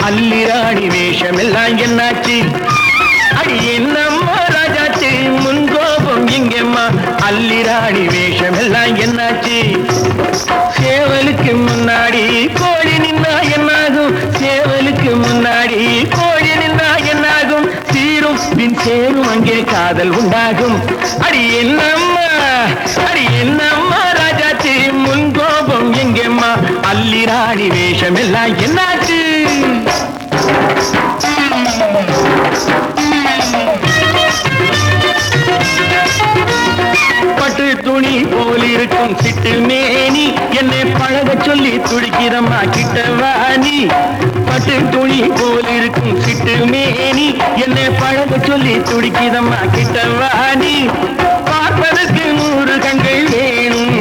அல்லிராணி வேஷம் எல்லாம் என்னாச்சு அடி என்னம்மா ராஜாச்சி முன்கோபம் இங்கம்மா அல்லிராணி வேஷம் எல்லாம் என்னாச்சு சேவலுக்கு முன்னாடி கோழி நின்னா என்னாகும் சேவலுக்கு முன்னாடி கோழி நின்னா என்னாகும் சீரும் பின் சேரும் அங்கே காதல் உண்டாகும் அடி என்னம்மா ராஜாச்சி முன்கோபம் எங்கம்மா அல்லிராணி வேஷம் எல்லாம் என்னாச்சு பட்டு துணி போல் இருக்கும் சிட்டு மேனி என்னை பழக சொல்லி துடிக்கிறம்மா கிட்டவாணி பட்டு துணி போல் இருக்கும் சிட்டு மேனி என்னை பழக சொல்லி துடிக்கிறம்மா கிட்டவாணி பார்ப்பதற்கு 100 கண்கள் வேணும்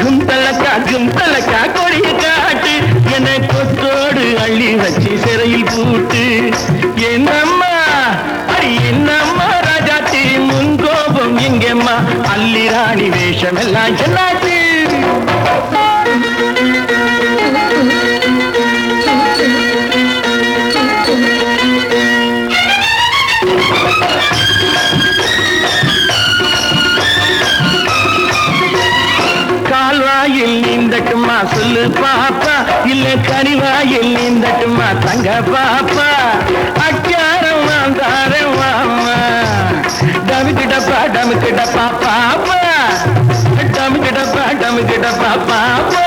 கும்பலக்கா கொடிய காட்டு என்னை கொத்தோடு அள்ளி வச்சு சிறையில் பூட்டு என்னம்மா ராஜாச்சி முன்கோபம் எங்கம்மா அல்லிராணி வேஷம் எல்லாம் என்னாச்சு கால்வாயில் நீந்தட்டுமா சொல்லு பாப்பா இல்ல கனிவாயில் நீந்தட்டுமா தங்க பாப்பா அச்சாரம் தாரம் வாமா டமுக்கிட்டப்பா பாப்பா டமுக்கிட்டப்பா பாப்பா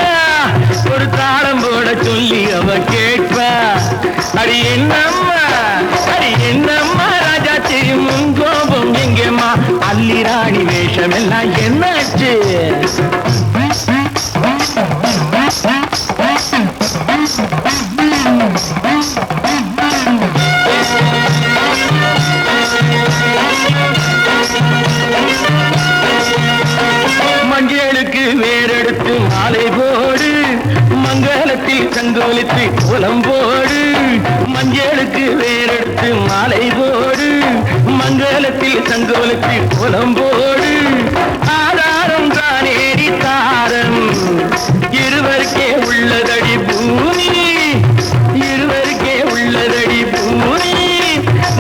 ஒரு தாளம் போட சொல்லி அவ கேட்பா அடி என்னம்மா ராஜாச்சி முன்கோபம் எங்கம்மா அல்லிராணி வேஷம் எல்லாம் என்னாச்சு மஞ்சளுக்கு வேறெடுத்து மாலை போடு மங்களத்தில் சங்கோலித்து கோலம் போடு மஞ்சளுக்கு வேறெடுத்து மாலை போடு மங்களத்தில் சங்கோலித்து கோலம் போடு ஆதாரம் தானேடி தாரம் இருவருக்கே உள்ளதடி பூமி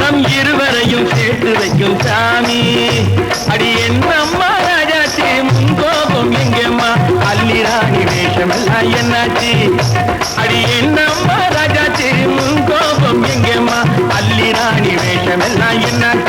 நம் இருவரையும் சேர்த்து வைக்கும் சாமி அடி என்னம்மா ராஜாச்சி முன்கோபம் எங்கம்மா அல்லிராணி வேஷம் எல்லாம் என்னாச்சு அடி என்னம்மா ராஜாச்சி முன்கோபம் எங்கம்மா அல்லிராணி வேஷம் எல்லாம் என்னாச்சு